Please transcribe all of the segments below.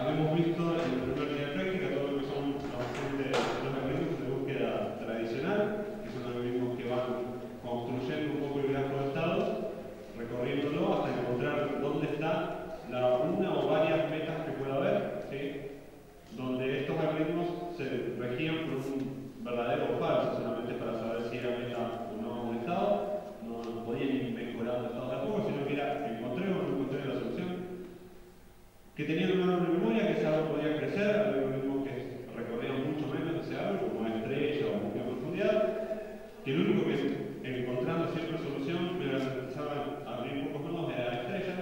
Habíamos visto en el primer día de práctica todo lo que son los algoritmos de búsqueda tradicional, que son algoritmos que van construyendo un poco el grafo de estados, recorriéndolo hasta encontrar dónde está una o varias metas que pueda haber, ¿sí? Donde estos algoritmos se regían por un verdadero o falso, solamente para saber si era meta o no un estado. No podían ir mejorando el estado de a poco, sino que era encontré o no encontré la solución. Que tenían un árbol de memoria, que ese árbol podía crecer, había algoritmos que recorrían mucho menos ese árbol, como una estrella o búsqueda en profundidad, que lo único que encontrando siempre solución me garantizaba abrir pocos nodos era la estrella,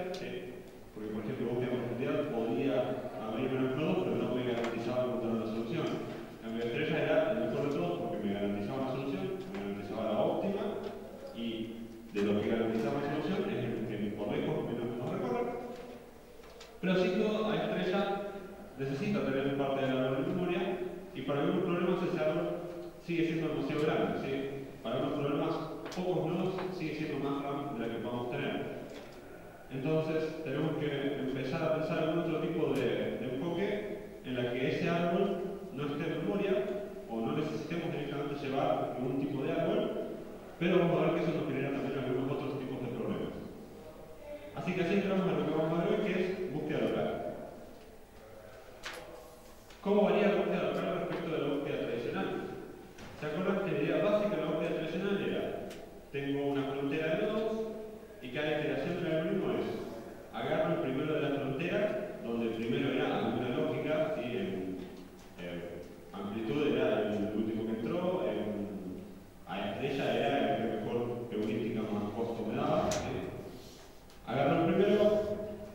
porque por ejemplo búsqueda en profundidad podía abrir menos nodos, pero no me garantizaba encontrar una solución. En cambio, la estrella era el mejor de todos porque me garantizaba una solución, me garantizaba la óptima, y de lo que garantizaba la solución es el que por lejos menos nos recorre. Pero sí, a estrella necesita tener parte del árbol de memoria, y para algunos problemas ese árbol sigue siendo demasiado grande, ¿sí? Para algunos problemas, pocos nodos sigue siendo más RAM de la que podamos tener. Entonces, tenemos que empezar a pensar en otro tipo de enfoque en la que ese árbol no esté en memoria, o no necesitemos directamente llevar ningún tipo de árbol, pero vamos a ver que eso nos genera también algunos otros tipos de problemas. Así que así entramos a lo que vamos a ver hoy, que es búsqueda local. ¿Cómo varía la búsqueda local respecto de la búsqueda tradicional? ¿Se acuerdan que la idea básica de la búsqueda tradicional era: tengo una frontera de nodos y cada iteración del algoritmo es agarro el primero de la frontera, donde el primero era alguna lógica, ¿sí? En amplitud era el último que entró, a estrella era el que mejor heurística más costo me daba, ¿sí? Agarro el primero,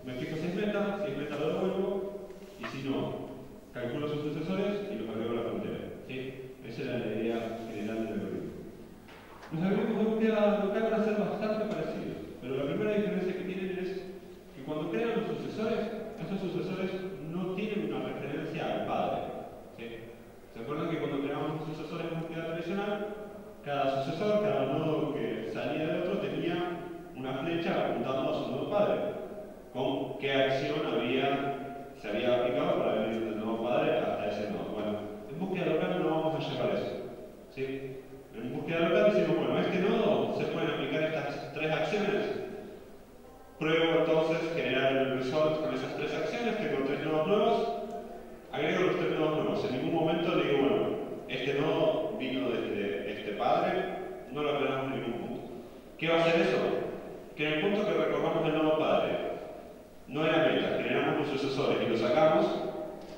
me fijo si es meta lo devuelvo, y si no, calculo sus sucesores y los agrego a la frontera, ¿sí? Esa era la idea general del algoritmo. Los algoritmos de búsqueda local van a ser bastante parecidos, pero la primera diferencia que tienen es que cuando crean los sucesores, esos sucesores no tienen una referencia al padre, ¿sí? ¿Se acuerdan que cuando creamos los sucesores en búsqueda tradicional, cada sucesor, cada nodo que salía del otro tenía una flecha apuntando a su nodo padre, con qué acción se había aplicado para venir del nodo padre hasta ese nodo? Bueno, en búsqueda local no vamos a llevar eso, ¿sí? En búsqueda local decimos, bueno, a este nodo se pueden aplicar estas tres acciones. Pruebo entonces generar el result con esas tres acciones, tengo tres nodos nuevos, agrego los tres nodos nuevos. En ningún momento digo, bueno, este nodo vino desde este padre, no lo agregamos en ningún punto. ¿Qué va a hacer eso? Que en el punto que recorramos el nodo padre no era meta, generamos los sucesores y lo sacamos,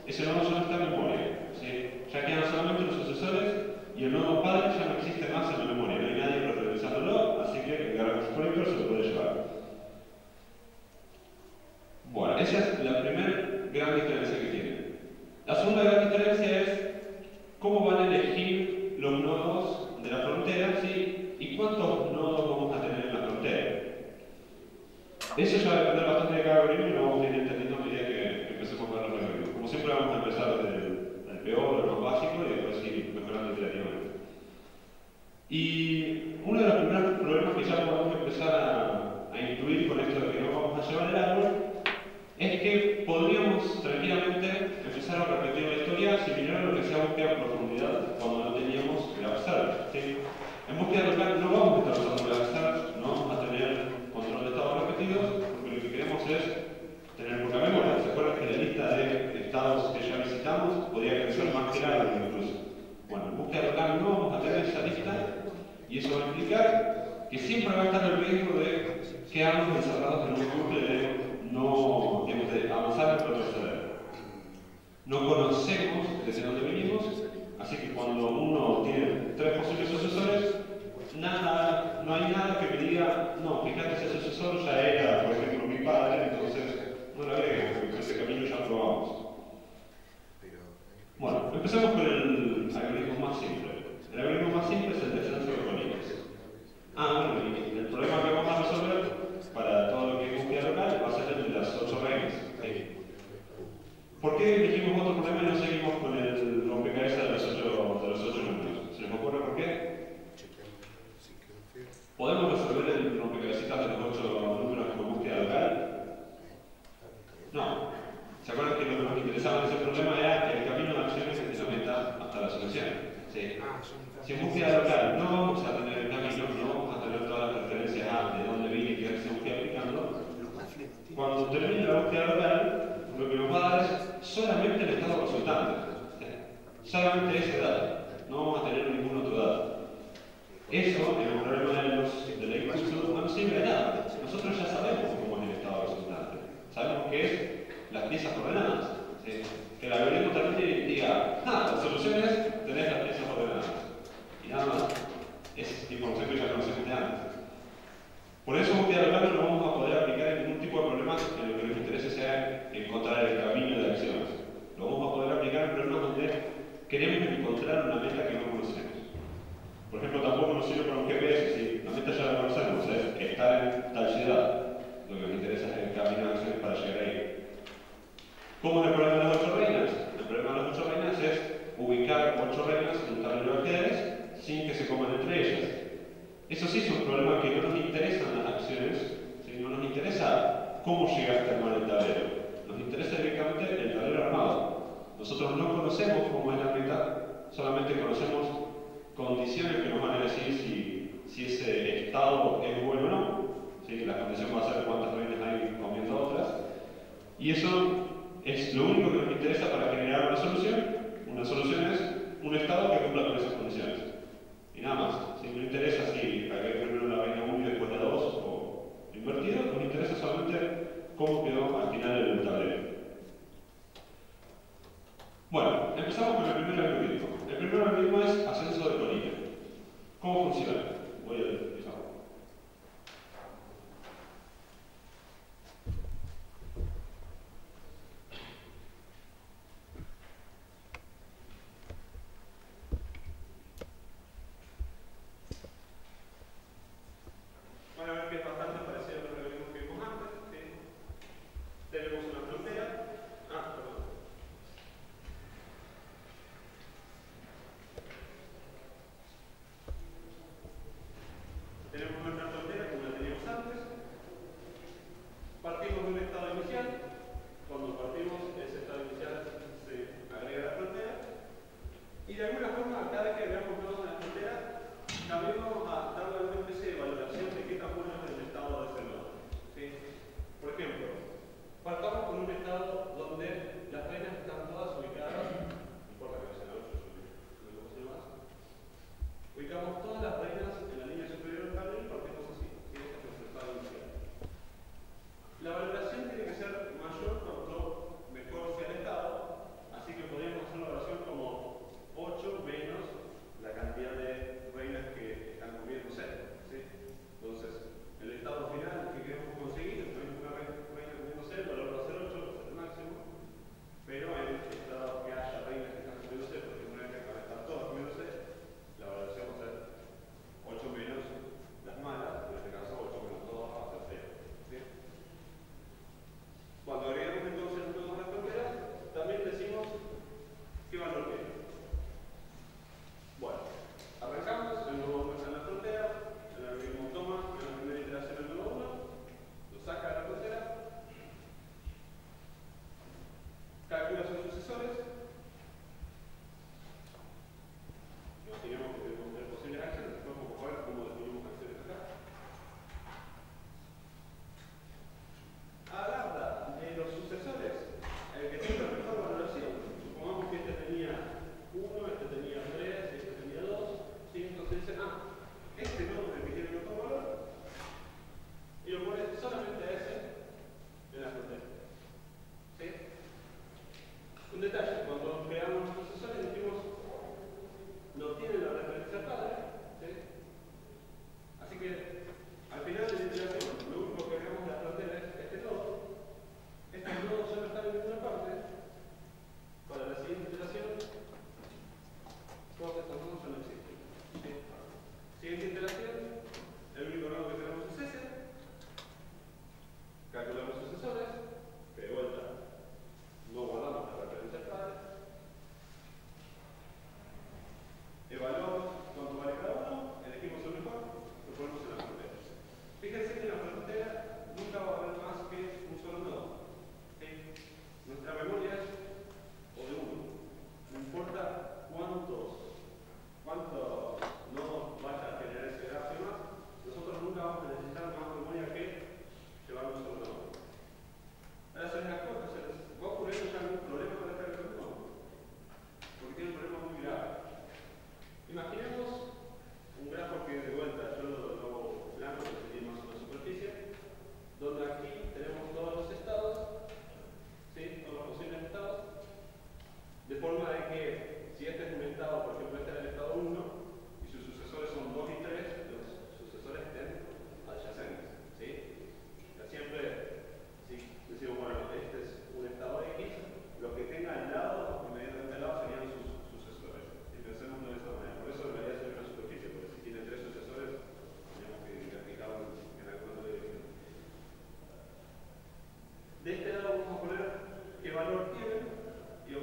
ese nodo ya no está en memoria, ¿sí? Ya quedan solamente los sucesores y el nodo padre ya no existe más en la memoria, no hay nadie referenciándolo, así que el garbage collector se lo puede llevar. Bueno, esa es la primera gran diferencia que tiene. La segunda gran diferencia es cómo van a elegir los nodos de la frontera, ¿sí? Y cuántos nodos vamos a tener en la frontera. Eso ya va a depender bastante de cada algoritmo y lo vamos a ir entendiendo a medida que empecemos a ver los algoritmos. Como siempre vamos a empezar desde el peor, lo más básico, y después ir mejorando iterativamente. Y uno de los primeros problemas que ya podemos empezar a incluir con esto de que no vamos a llevar el árbol es que podríamos tranquilamente empezar a repetir la historia similar a lo que sea búsqueda en profundidad cuando no teníamos graph search, ¿sí? En búsqueda local no vamos a estar usando graph search, no vamos a tener control de estados repetidos, porque lo que queremos es tener poca memoria. ¿Se acuerdan que la lista de estados que ya visitamos podría crecer más que el árbol incluso? Bueno, en búsqueda local no vamos a tener esa lista, y eso va a implicar que siempre va a estar el riesgo de quedarnos encerrados en un bucle de no, digamos, de avanzar y retroceder. No conocemos desde dónde venimos, así que cuando uno tiene tres posibles sucesores, no hay nada que me diga, no, fíjate, ese sucesor ya era, por ejemplo, mi padre, entonces no lo agregues, porque ese camino ya lo probamos. Bueno, empecemos con el algoritmo más simple. El algoritmo más simple es el descenso de colines. Bueno, y el problema que vamos a resolver para todo lo que es búsqueda local va a ser el de las 8 reglas. ¿Por qué elegimos otro problema y no seguimos con el rompecabezas de los 8 números? ¿Se les ocurre por qué? ¿Podemos resolver el rompecabezas de los 8 números con búsqueda local? No. ¿Se acuerdan que lo que nos interesa Si en búsqueda local no vamos a tener el camino, no vamos a tener todas las referencias a de dónde viene y qué acción fui aplicando, cuando termine la búsqueda local, lo que nos va a dar es solamente el estado resultante. Solamente ese dato. No vamos a tener ningún otro dato. Eso, en el problema de la inclusión, no sirve de nada. Nosotros ya sabemos cómo es el estado resultante. Sabemos que es las piezas ordenadas. ¿Sí? Que el algoritmo termine y diga, la solución es tener las piezas ordenadas. Y nada más. Es información que ya conocemos de antes. Por eso, búsqueda local no vamos a poder aplicar en ningún tipo de problema en lo que nos interese sea encontrar el camino de acciones. Lo vamos a poder aplicar en problemas donde queremos encontrar una meta que no conocemos. Por ejemplo, tampoco nos sirve para un GPS, ¿sí? La meta ya la conocemos, es estar en tal ciudad. Lo que nos interesa es el camino de acciones para llegar ahí. ¿Cómo es el problema de las 8 reinas? El problema de las 8 reinas es ubicar 8 reinas en un tablero de ajedrez sin que se coman entre ellas. Eso sí es un problema que no nos interesan las acciones, ¿sí? No nos interesa cómo llegaste a armar el tablero. Nos interesa directamente el tablero armado. Nosotros no conocemos cómo es la meta, solamente conocemos condiciones que nos van a decir si ese estado es bueno o no. ¿Sí? La condición va a ser cuántas reinas hay comiendo otras. Y eso es lo único que nos interesa para generar una solución. Una solución es un estado que cumpla con esas condiciones. Y nada más. Si no interesa si agregué primero la reina 1 y después la 2 o invertido, nos interesa solamente cómo quedó al final el tablero. Bueno, empezamos con el primer algoritmo. El primer algoritmo es ascenso de colina. ¿Cómo funciona? Voy a empezar. Van a ver que es bastante parecido a los algoritmos que vimos antes. ¿Sí? Tenemos una frontera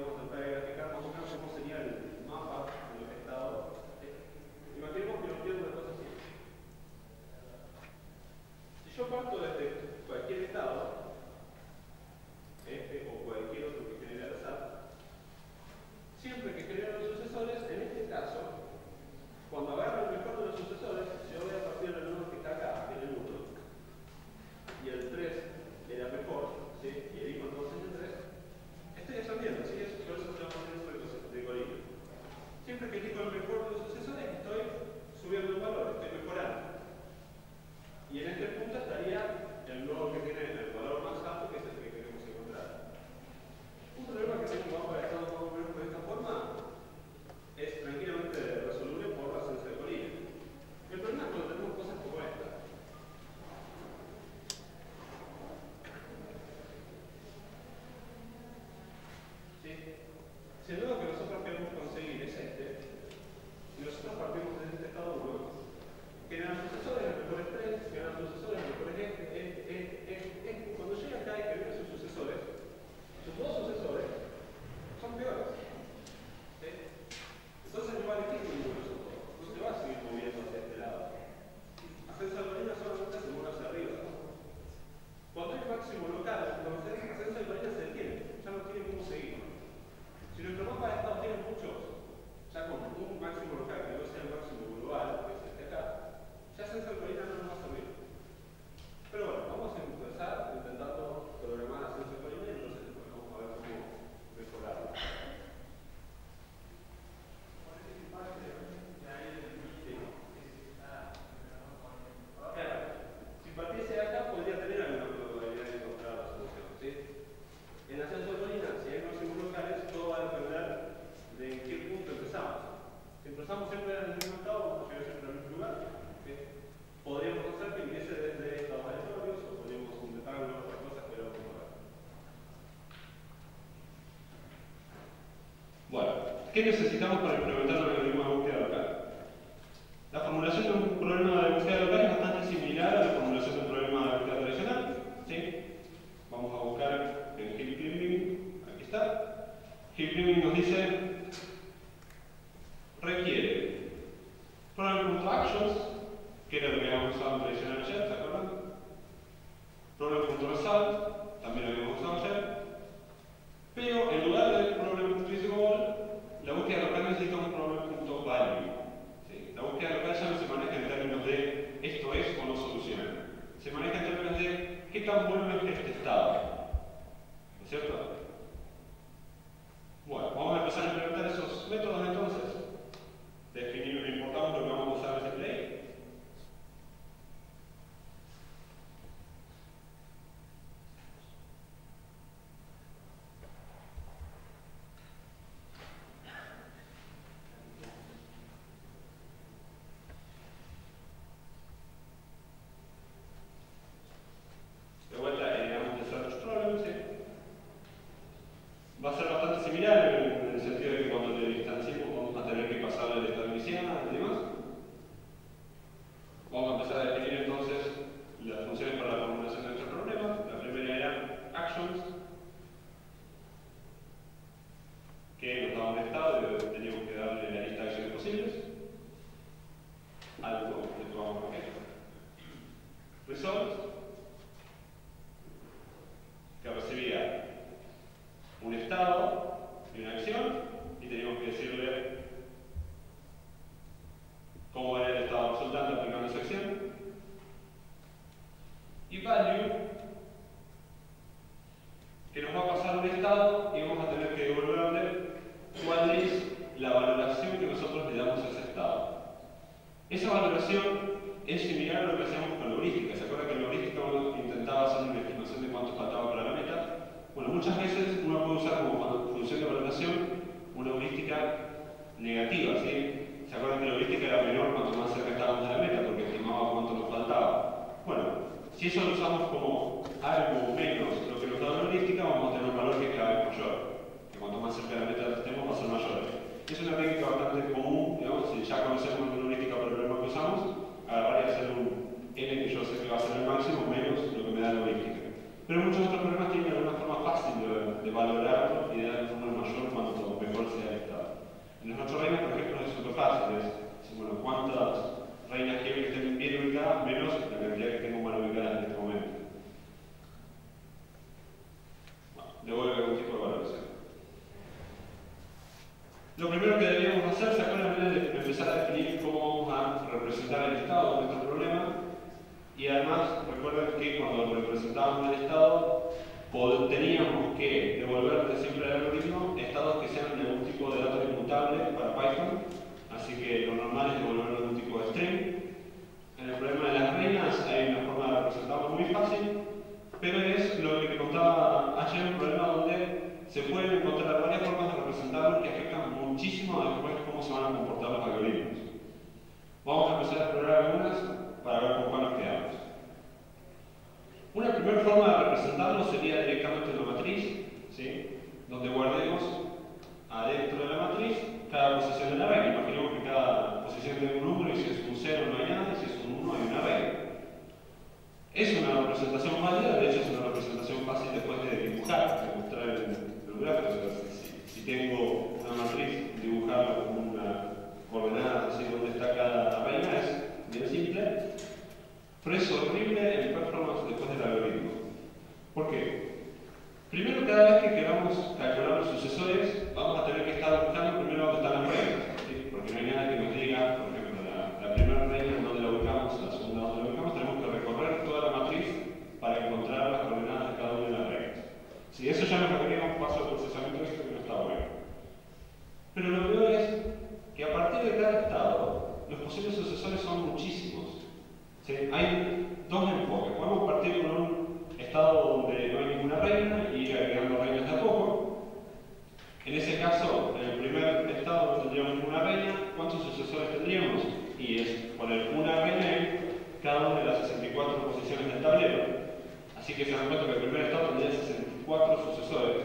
vamos a tratar de graficar más o menos cómo sería el mapa de los estados. Imaginemos que nos piden una cosa así. Si yo parto desde cualquier estado, o cualquier otro que genere al azar, siempre que genere los sucesores, en este caso, cuando agarro el mejor de los sucesores, si yo voy a partir del número que está acá, que es el 1, y el 3 era mejor, ¿sí? Y elijo entonces el 3, estoy ascendiendo, ¿sí? Por eso se llama ascenso de colina. Siempre que elijo el mejor de los sucesores, estoy subiendo un valor, estoy mejorando. Y en este punto estaría el nodo que tiene el valor más alto, que es el que queremos encontrar. Un problema que tengo bajo de estado más o menos de esta forma es tranquilamente resoluble por la ascenso de colina. El problema es cuando tenemos cosas como esta. ¿Sí? Si el nodo que nosotros queremos conseguir es este, y nosotros partimos desde este estado 1, generan sucesores, los mejores 3, generan sucesores, los mejores cuando llega acá y genera sus sucesores, sus dos sucesores son peores. ¿Sí? Entonces no va a elegir ninguno de esos dos, no se va a seguir moviendo hacia este lado. Ascenso de colina solamente se mueve hacia arriba. Cuando hay máximo local, entonces ascenso de colina se detiene, ya no tiene cómo seguir. Si nuestro mapa de estados tiene muchos, ya con un máximo local que no sea el máximo global, que es este acá, ya ascenso de colina no nos va a servir. Pero bueno, vamos a empezar intentando programar ascenso de colina y entonces después vamos a ver cómo mejorarlo. Si partiese de acá, podría tener alguna probabilidad de encontrar la solución, ¿sí? En ascenso de colina, si hay máximos locales, todo va a depender de en qué punto empezamos. Si empezamos siempre en el mismo estado, vamos a llegar siempre al mismo lugar. ¿Sí? Podríamos hacer que empiece desde estados aleatorios, o podríamos intentar otras cosas, pero vamos a ver. Bueno, ¿qué necesitamos para implementar un algoritmo de búsqueda local? La formulación de un problema de búsqueda local es bastante similar a la formulación de un problema de búsqueda tradicional. ¿Sí? Vamos a buscar en Heap Climbing, aquí está. Heap Climbing nos dice, requiere problem.actions, que era lo que habíamos usado en tradicional ayer, ¿se acuerdan? Problem.result, también lo habíamos usado ayer. Pero en lugar del problem.goal, la búsqueda local necesita un problem.value. ¿Sí? La búsqueda local ya no se maneja en términos de esto es o no soluciona. Se maneja en términos de qué tan bueno es este estado. ¿No es cierto? Bueno, vamos a empezar a implementar esos métodos entonces. Definimos, importamos lo que vamos a usar en ese play. De vuelta, vamos a empezar los problemas, ¿sí? Va a ser bastante similar en el sentido de que cuando te distanciemos vamos a tener que pasar el estado inicial y demás. Vamos a empezar a definir entonces las funciones para la formulación de nuestro problema. La primera era actions, que nos daba un estado y teníamos que darle la lista de acciones posibles. Algo que tomamos por ejemplo. Result, que recibía un estado y una acción, y teníamos que decirle cómo era el estado resultante aplicando esa acción. Y value, que nos va a pasar un estado y vamos a tener que devolverle cuál es la valoración que nosotros le damos a ese estado. Esa valoración es similar a lo que hacíamos con la heurística. ¿Se acuerdan que en la heurística uno intentaba hacer una estimación de cuánto faltaba para la meta? Bueno, muchas veces uno puede usar como función de valoración una heurística negativa, ¿sí? ¿Se acuerdan que la heurística era menor cuanto más cerca estábamos de la meta porque estimaba cuánto nos faltaba? Bueno, si eso lo usamos como algo menos lo que nos da la heurística, vamos a tener un valor que cada vez mayor. Que cuanto más cerca de la meta estemos, va a ser mayor. Es una técnica bastante común, digamos, si ya conocemos la heurística para el problema que usamos, agarrar y hacer un n que yo sé que va a ser el máximo menos lo que me da la heurística. Pero muchos otros problemas tienen alguna forma fácil de valorarlo y de dar una mayor En las 8 reinas, por ejemplo, es súper fácil. Es, bueno, ¿cuántas reinas quiero que estén bien ubicadas menos la cantidad que tengo mal ubicadas en este momento? Bueno, devuelve algún tipo de valoración. Lo primero que deberíamos hacer, ¿se acuerdan de empezar a definir cómo vamos a representar el estado de nuestro problema? Y además, recuerden que cuando representábamos el estado, teníamos que devolverle siempre al algoritmo estados que sean de algún tipo de dato inmutable para Python. Así que lo normal es devolverle algún tipo de string. En el problema de las reinas hay una forma de representarlo muy fácil, pero es lo que te contaba ayer, un problema donde se pueden encontrar varias formas de representarlo que afectan muchísimo a después cómo se van a comportar los algoritmos. Vamos a empezar a explorar algunas para ver con cuál nos quedamos. Una primera forma de representarlo sería directamente en la matriz, ¿sí? Donde guardemos adentro de la matriz cada posición de la reina. Imaginemos que cada posición tiene un número y si es un 0 no hay nada y si es un 1 hay una reina. Es una representación válida, de hecho es una representación fácil después de dibujar, de mostrar el gráfico. O sea, si tengo una matriz, dibujarla como una coordenada, así donde está cada reina, es bien simple. Pero es horrible el performance después del algoritmo. ¿Por qué? Primero, cada vez que queramos calcular los sucesores, vamos a tener que estar buscando primero dónde están las reinas, ¿sí? Porque no hay nada que nos diga, por ejemplo, la primera reina en dónde la ubicamos, la segunda dónde la ubicamos, tenemos que recorrer toda la matriz para encontrar las coordenadas de cada una de las reinas. Si eso ya nos requería un paso de procesamiento extra que no está bueno. Pero lo peor es que a partir de cada estado, los posibles sucesores son muchísimos. ¿Sí? Hay dos enfoques. Podemos partir con un estado donde no hay ninguna reina y ir agregando reinas de a poco. En ese caso, en el primer estado no tendríamos ninguna reina. ¿Cuántos sucesores tendríamos? Y es poner una reina en cada una de las 64 posiciones del tablero. Así que se dan cuenta que el primer estado tendría 64 sucesores.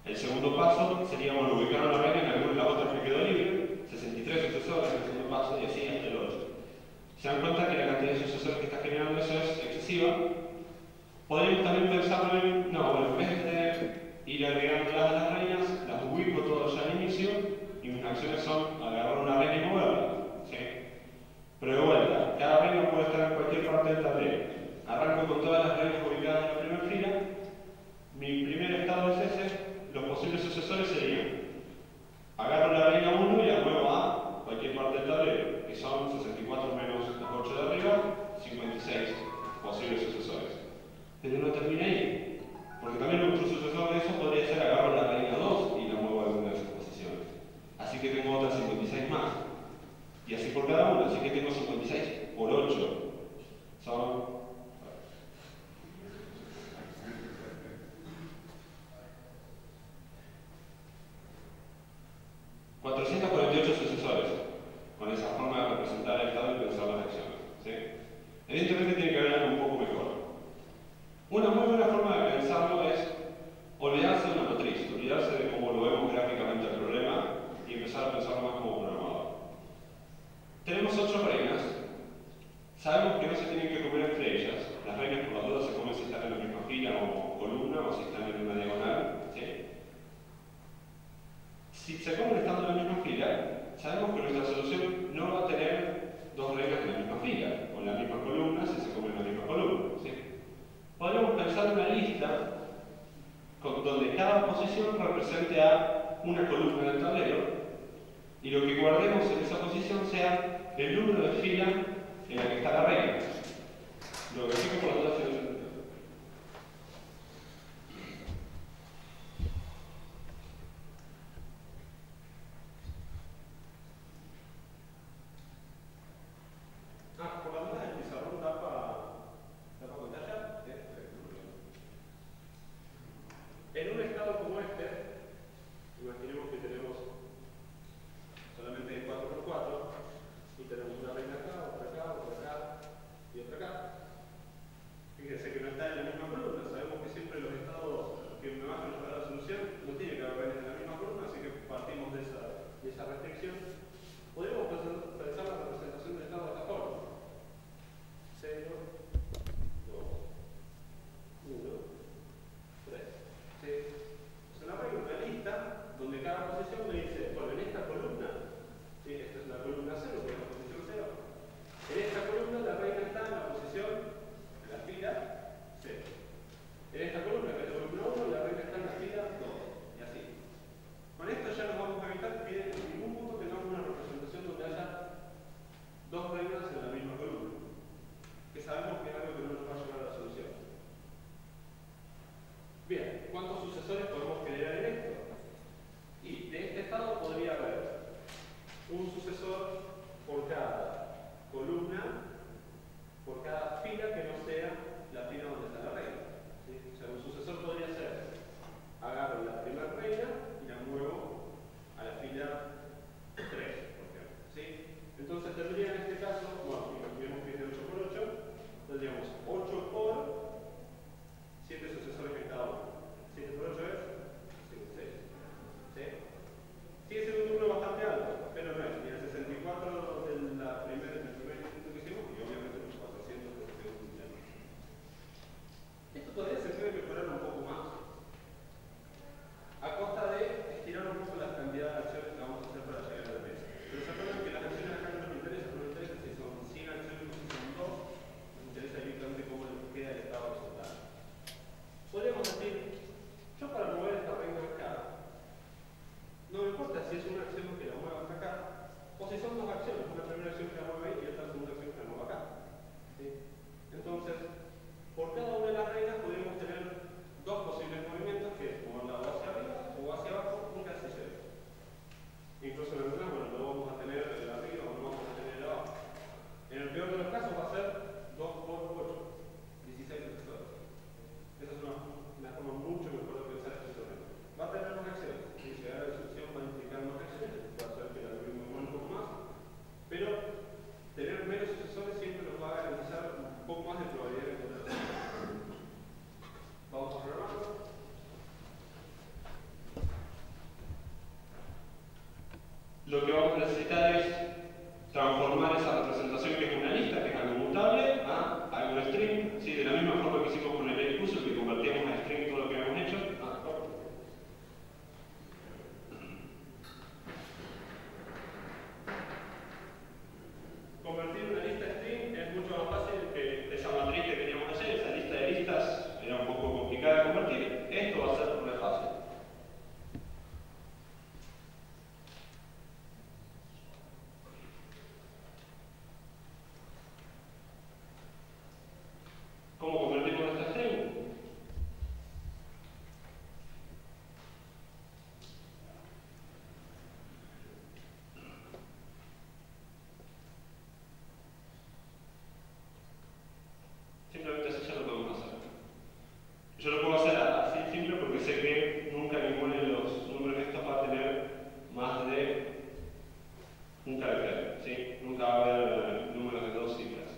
El segundo paso sería ubicar a la reina en alguna de las otras que quedó libre. 63 sucesores en el segundo paso y así hasta el 8. Se dan cuenta que la cantidad de sucesores que está generando eso es excesiva. Podríamos también pensarlo en, no, bueno, en vez de ir agregando las reinas, las ubico todas ya al inicio y mis acciones son agarrar una reina y moverla. ¿Sí? Pero de vuelta, cada reina puede estar en cualquier parte del tablero. Arranco con todas las reinas ubicadas en la primera fila. Mi primer estado es ese. Los posibles sucesores serían: agarro la reina 1 y la muevo a cualquier parte del tablero, que son 64 menos las 8 de arriba, 56 posibles sucesores. Pero no termina ahí, porque también otro sucesor de eso podría ser: agarro la reina 2 y la muevo a alguna de esas posiciones. Así que tengo otras 56 más. Y así por cada uno, así que tengo 56 por 8. Son 448 sucesores, con esa forma de representar el estado y pensar las acciones. ¿Sí? Evidentemente tiene que haber algo un poco mejor. Una muy buena forma de pensarlo es olvidarse de una matriz, olvidarse de cómo lo vemos gráficamente el problema y empezar a pensarlo más como programador. Tenemos 8 reinas. Sabemos que no se tienen que comer entre ellas. Las reinas por las dudas se comen si están en la misma fila o columna o si están en una diagonal. ¿Sí? Si se comen estando en la misma fila, sabemos que nuestra solución no va a tener dos reinas en la misma fila, o en la misma columna si se comen en la misma columna. ¿Sí? Podríamos pensar una lista donde cada posición represente a una columna del tablero y lo que guardemos en esa posición sea el número de fila en la que está la reina. Lo que fijo por las dudas es el por la duda el pizarrón tapa pantalla. En un estado como este, imaginemos que tenemos solamente 4×4 y tenemos una reina acá, otra acá, otra acá y otra acá. Fíjense. lo que vamos a necesitar es transformar esa representación que es una lista, que es algo mutable, a algo string, ¿sí? De la misma forma que hicimos con el user, que convertíamos a string todo lo que habíamos hecho. Convertir una lista a string es mucho más fácil que esa matriz que teníamos ayer. Esa lista de listas era un poco complicada de convertir. Esto va a ser muy fácil. ¿Cómo convertimos esta string? Simplemente así ya lo podemos hacer. Yo lo puedo hacer así simple porque sé que nunca ninguno de los números estos va a tener más de un carácter, ¿sí? Nunca va a haber números de 2 cifras.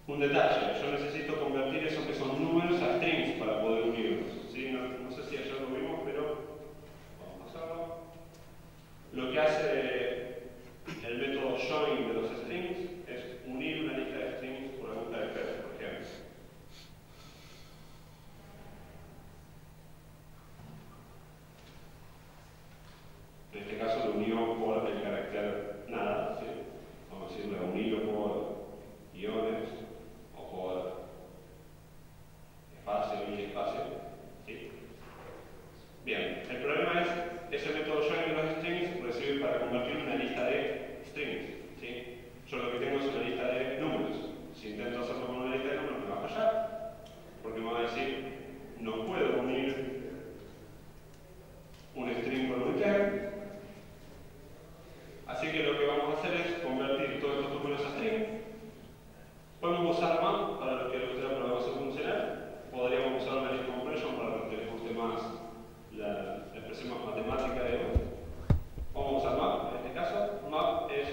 Un detalle, yo necesito convertir eso que son números a strings para poder unirlos, ¿sí? No sé si ayer lo vimos, pero vamos a hacerlo. Lo que hace el método join de los strings es unir una lista de strings por algún carácter, por ejemplo. En este caso lo unió por el carácter nada, ¿sí? Vamos a decirlo, unirlo por guiones o por espacio y espacio, ¿sí? Bien, el problema es ese método join de los strings recibe para convertir una lista de strings, ¿sí? Yo lo que tengo es una lista de números. Si intento hacerlo con una lista de números me va a fallar, porque me va a decir no puedo unir un string con un integer. Así que lo que vamos a hacer es convertir todos estos números a string. Podemos usar map para lo que nos gusta la programación funcional. Podríamos usar una list compression para lo que les guste más la expresión más matemática de hoy. Vamos a usar map en este caso. Map es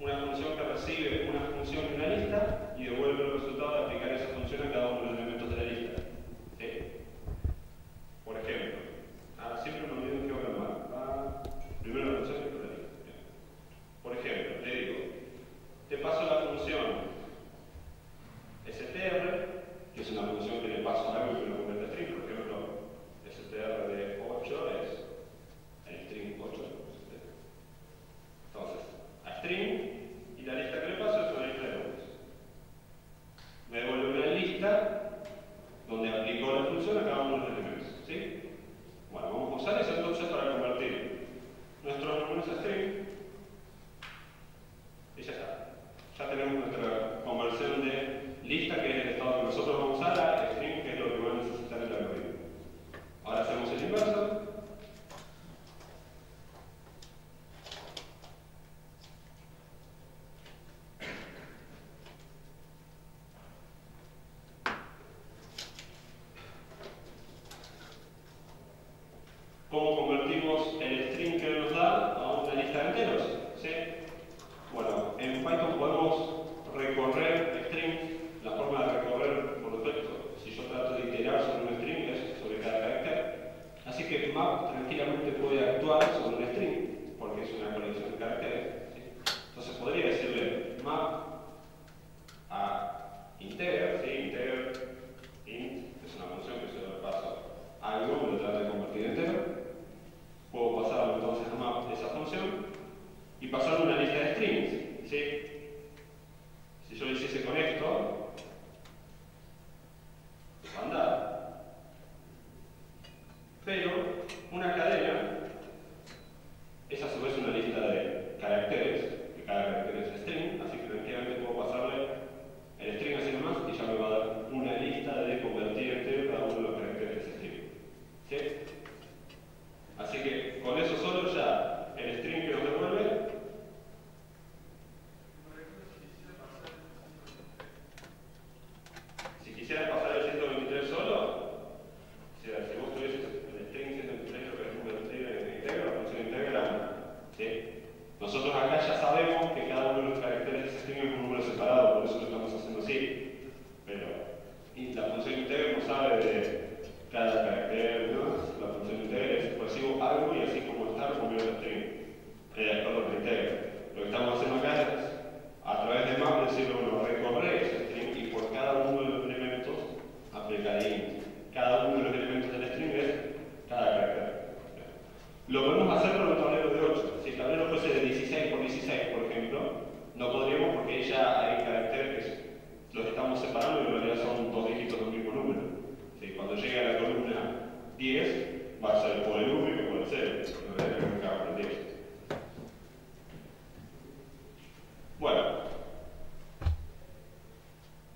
una función que recibe una función de una lista y devuelve el resultado de aplicar esa función a cada uno de los elementos de la lista. ¿Sí? Por ejemplo, siempre me olvido que voy a map. Primero la función y después la lista. Por ejemplo, le digo, te paso la función str, que es una función que le paso algo y me lo convierte a string. Por ejemplo, str de 8 es el string 8. Entonces, a string, y la lista que le paso es una lista de números. Me devuelve una lista donde aplicó la función a cada uno de los elementos. ¿Sí? Bueno, vamos a usar eso entonces para convertir nuestros números a string. Y ya está. Ya tenemos nuestra conversión de lista, que es el estado que nosotros vamos a usar, a string, que es lo que va a necesitar el algoritmo. Ahora hacemos el inverso. ¿Cómo convertimos el string que nos da a una lista de enteros? ¿Sí? Bueno, en Python podemos recorrer strings. La forma de recorrer, por defecto, si yo trato de iterar sobre un string, es sobre cada carácter. Así que map tranquilamente puede actuar sobre un string, porque es una colección de caracteres. ¿Sí? Entonces podría decirle map a integer, ¿sí? Integer int, es una función que se lo paso a algo, me lo trata de convertir en entero. Puedo pasarlo entonces a map esa función y pasarle una lista de strings, ¿sí? Si yo lo hiciese con esto, va a andar. Pero una cadena es a su vez una lista de caracteres, que cada carácter es string, así que tranquilamente puedo pasarle el string así nomás y ya me va a dar una lista de convertir entero cada uno de los caracteres de ese string. ¿Sí? Así que con eso solo ya el string que nos devuelve. Si quisieras pasar el 123 solo, o sea, si vos tuvieses el string va a ser por el 1 y por el 0. No tenemos que aprender. Bueno,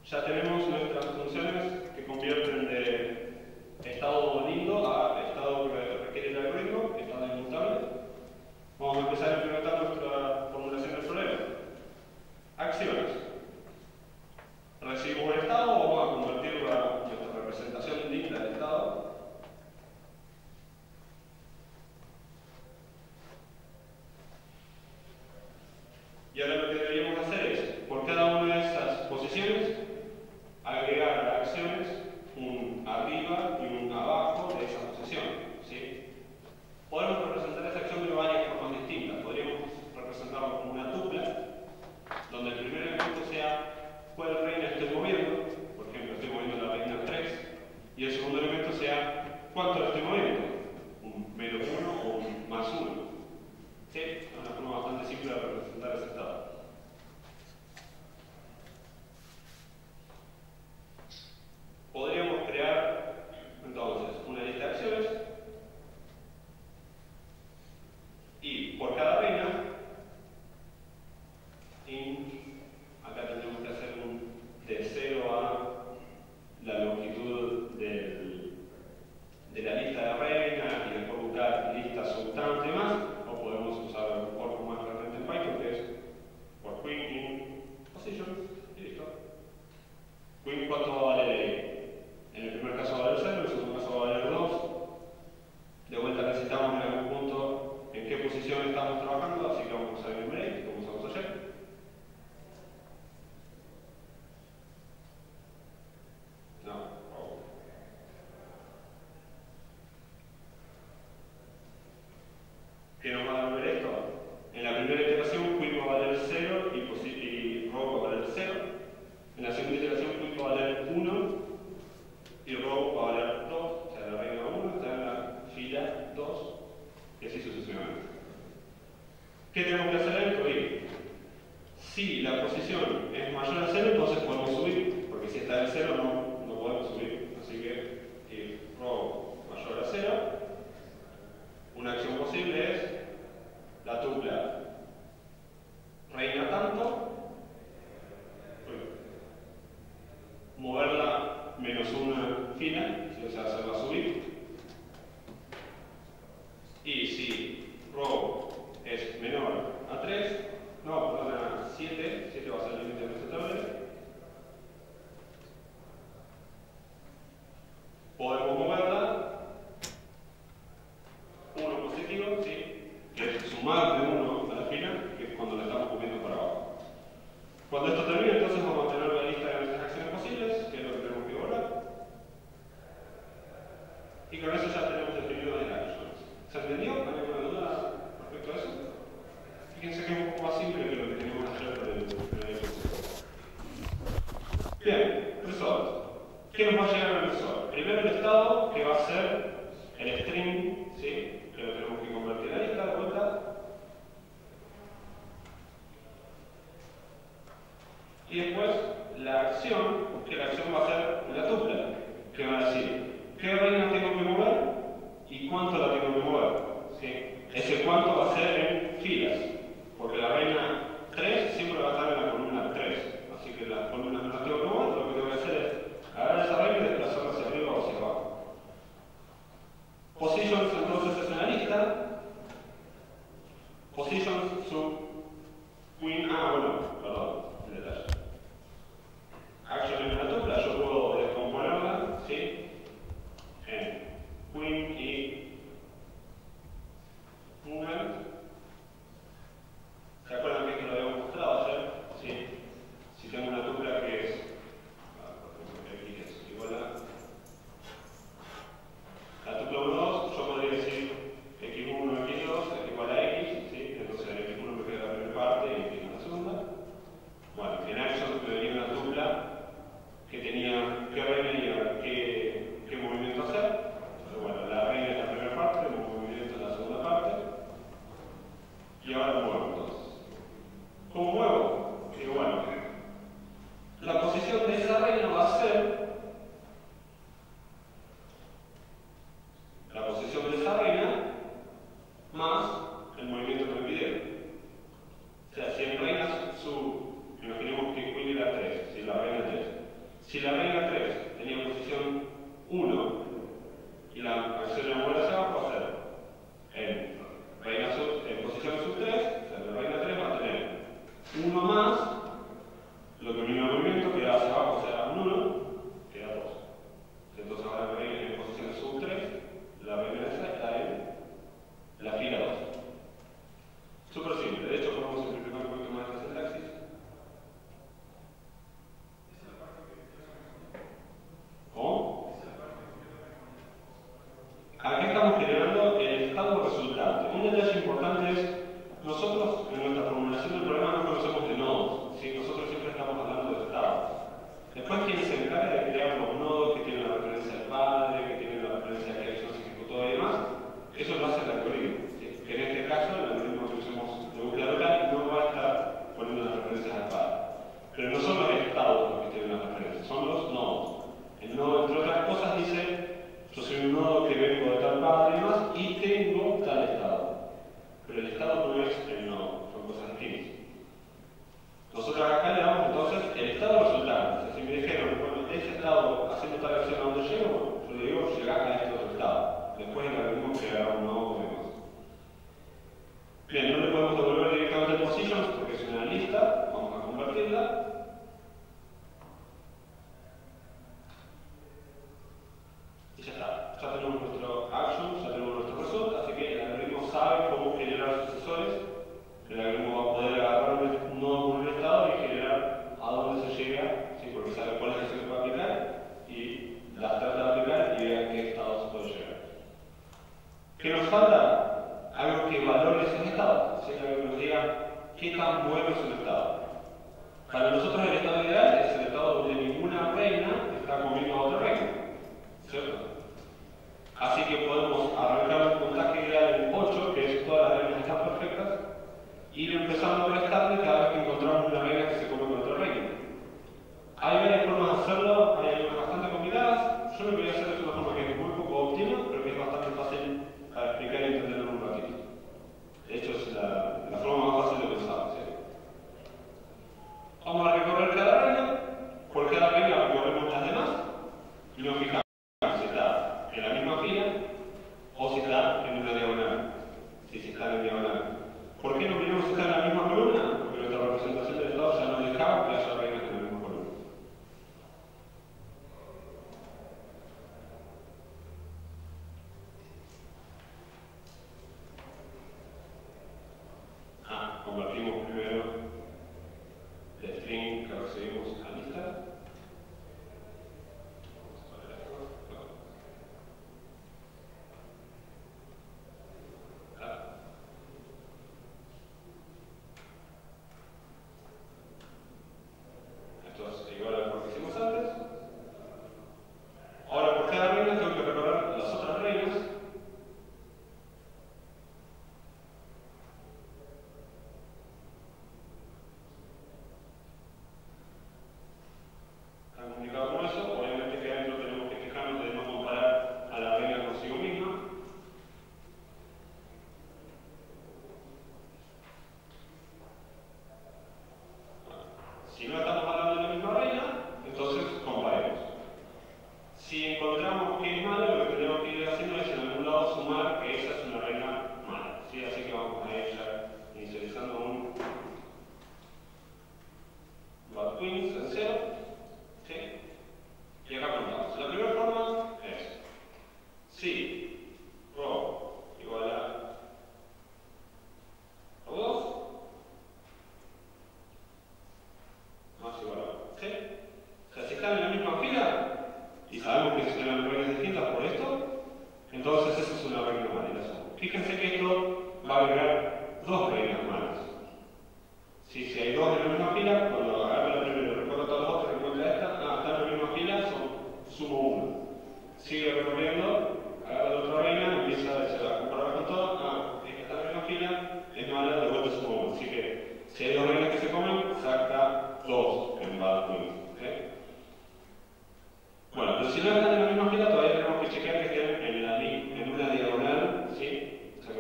ya tenemos nuestras funciones que convierten de estado lindo a estado que requiere el algoritmo, estado inmutable. Vamos a empezar a implementar nuestra formulación del problema. Acciones. Recibimos el estado, vamos a convertirlo a nuestra representación linda del estado. Y ahora lo que deberíamos hacer es, por cada una de esas posiciones, agregar a las acciones un arriba y un abajo de esa posición. ¿Sí? Podemos representar esa acción de varias formas distintas. Podríamos representarlo como una tupla, donde el primer elemento sea cuál reina estoy moviendo. Por ejemplo, estoy moviendo la reina 3. Y el segundo elemento sea cuánto la estoy moviendo. Un menos 1 o un más 1. ¿Sí? Es una forma bastante simple de representar ese estado. Podríamos crear entonces una lista de acciones y por cada reina, acá tenemos que hacer un de 0 a la longitud de la lista de reinas y después buscar listas subtrans y demás, o podemos usar un formato más frecuente en Python que es por queen in positions y listo. Queen, ¿cuánto va a valer ahí? En el primer caso va a valer 0, en el segundo caso va a valer 2. De vuelta necesitamos en algún punto en qué posición estamos trabajando, así que vamos a usar el break, como usamos ayer. ¿Qué nos va a devolver esto? En la primera iteración, queen va a valer 0 y row va a valer 0. En la segunda iteración, queen va a valer 1 y row va a valer 2. O sea, la reina 1 está en la fila 2 y así sucesivamente. ¿Qué tenemos que hacer dentro? Si la posición es mayor a 0, entonces podemos subir, porque si está en 0 no podemos subir. Así que row mayor a 0. Una acción posible es la tupla reina tanto, moverla menos una fila, o sea, hacerla subir. Y si row es menor a 3, a 7, 7 va a ser el límite aceptable, podemos moverla 1 positivo, ¿sí? Que es sumar de 1 a la fila, que es cuando la estamos moviendo para abajo. Cuando esto termine, entonces vamos a tener la lista de nuestras acciones posibles, que es lo que tenemos que borrar. Y con eso ya tenemos definido las actions. ¿Se entendió? ¿Hay alguna duda respecto a eso? Fíjense que es un poco más simple que lo que teníamos ayer con el ejercicio. Bien, result. ¿Qué nos va a llegar al result? Primero el estado, que va a ser el string, ¿sí? Que lo tenemos que convertir a lista de vuelta. Y después la acción, que la acción va a ser la tupla, que va a decir qué reina tengo que mover y cuánto la tengo que mover. ¿Sí? Ese cuánto va a ser en filas, porque la reina 3 siempre va a estar en la columna 3. Así que las columnas no las tengo que mover, lo que tengo que hacer es agarrar esa reina y desplazarla hacia arriba o hacia abajo. Positions entonces es una lista. Positions sub queen. Perdón, un detalle. Action en una tupla, yo puedo descomponerla, ¿sí? En queen y movement. ¿Se acuerdan que esto lo habíamos mostrado ayer? ¿Sí? Si tengo una tupla que es, por ejemplo, aquí es igual a la tupla 1, 2, yo podría decir x1, x2 es igual a x, ¿sí? Entonces el x1 me queda la primera parte y x1 la segunda. un detalle importante es, nosotros en nuestra formulación del problema no conocemos de nodos, ¿sí? Nosotros siempre estamos hablando de estados. Después, quien se encarga de crear los nodos que tienen la referencia al padre, que tienen la referencia a que eso se ejecutó y demás, eso lo hace el algoritmo. ¿Sí? Que en este caso, el algoritmo que usamos de búsqueda local no va a estar poniendo las referencias al padre. Pero no son los estados los que tienen las referencias, son los nodos. El nodo, entre otras cosas, dice: yo soy un nodo que vengo de tal padre y demás y tengo tal estado. Pero el estado no es el nodo, son cosas distintas. Nosotros acá le damos entonces el estado resultante. O sea, si me dijeron, bueno, ese estado haciendo tal acción a dónde llego, bueno, yo le digo, llegás a este otro estado. Después el algoritmo creará un nodo y demás. Bien, no le podemos devolver directamente el positions porque es una lista, vamos a convertirla. Y ya está, ya tenemos nuestro action, ya tenemos nuestro result, así que el algoritmo sabe cómo generar sucesores. El algoritmo va a poder agarrar un nodo con un estado y generar a dónde se llega, ¿sí? Porque sabe cuál es el que se puede aplicar y las trata de aplicar y vea a qué estado se puede llegar. ¿Qué nos falta? Algo que valore esos estados, ¿sí? Algo que nos diga qué tan bueno es un estado. Para nosotros el estado ideal es el estado donde ninguna reina está comiendo a otra reina, ¿cierto? Así que podemos arrancar un puntaje ideal en 8, que es todas las reinas están perfectas, y ir empezando a restarle cada vez que encontramos una reina que se come con otra reina. Hay varias formas de hacerlo, hay algunas bastante combinadas. Yo lo que voy a hacer es una forma que es muy poco óptima, pero que es bastante fácil para explicar y entenderlo en un ratito. De hecho, es la forma más fácil de pensar, ¿sí? Vamos a recorrer cada reina, por cada reina recorremos las demás y nos fijamos si está en la misma fila o si está en una diagonal. Si está en diagonal. ¿Por qué no queremos estar en la misma columna? Porque nuestra representación del estado ya nos dejaba que haya reinas en la misma columna. Convertimos primero el string que recibimos a lista. Esto es igual a lo que hicimos antes. Ahora, por cada reina tengo que recorrer las otras reinas. Está comunicado con eso. Obviamente que adentro tenemos que fijarnos de no comparar a la reina consigo misma. Si no estamos hablando de la misma reina, entonces comparemos. Si encontramos que es mala, lo que tenemos que ir haciendo es en algún lado sumar que esa es una reina mala, ¿sí? Así que vamos a ir ya inicializando un bad queens en 0, ¿sí? Y acá preguntamos. La primera forma es si row igual a row 2 más igual a, ¿sí? O sea, si están en la misma fila y sabemos que eran reinas distintas por esto, entonces esa es una reina mala. Fíjense que esto va a agregar dos reinas malas. Si hay dos en la misma fila, cuando agarro la primera y recorro todas las otras y encuentro esta, están en la misma fila, sumo una. Sigue recorriendo, agarro la otra reina, empieza a comparar con todo, esta está en la misma fila, es mala, de vuelta sumo una. Así que si hay dos reinas que se comen, saca dos en bad queens. ¿Okay? Bueno, pero si no están en la misma fila, todavía tenemos que chequear que estén en una diagonal, ¿sí? O sea,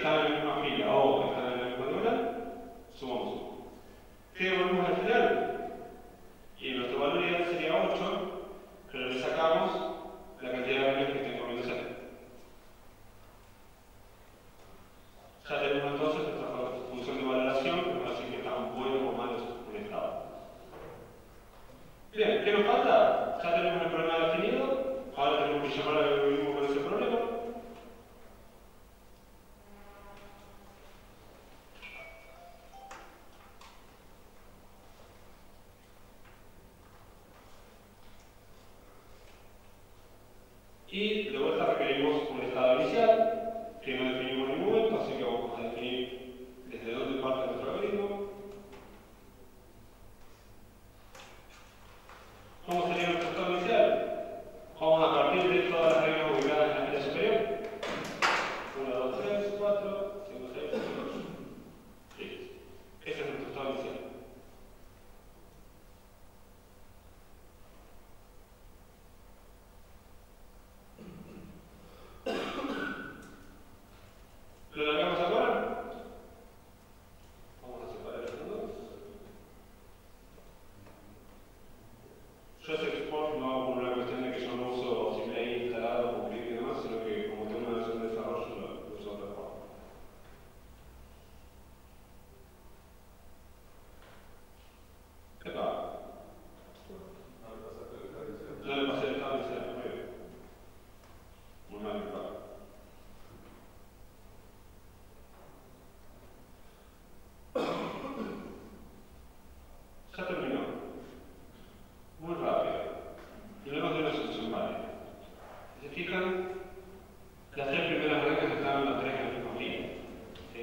están en la misma fila o están en la misma diagonal, sumamos 1. ¿Qué volvemos al final? Y nuestro valor ideal sería 8, pero le sacamos la cantidad de valores que estén corriendo cerca. Ya tenemos entonces nuestra función de valoración, que nos va a decir que están buenos o malos en estado. Bien, ¿qué nos falta? Ya tenemos el problema definido, ahora tenemos que llamar al algoritmo con ese problema. Y de vuelta requerimos un estado inicial, que no definimos en ningún momento, así que vamos a definir desde dónde parte nuestro algoritmo. ¿Cómo sería nuestro estado inicial? Vamos a partir de todas las reglas ubicadas en la fila superior. 1, 2, 3, 4, 5, 6, 7, 8. Listo. Ese es nuestro estado inicial. ¿Lo largamos ahora? Vamos a separar estos dos. Yo ese export no hago por una cuestión de que yo no uso Simplay instalado con clip y demás, sino que como tengo una versión de desarrollo lo uso de otra forma. Epa. No le pasé el estado inicial, muy bien. Muy mal, epa. Ya terminó. Muy rápido. Y luego de una solución válida. Si se fijan, las 3 primeras reglas estaban las 3 en el mismo línea. ¿Sí?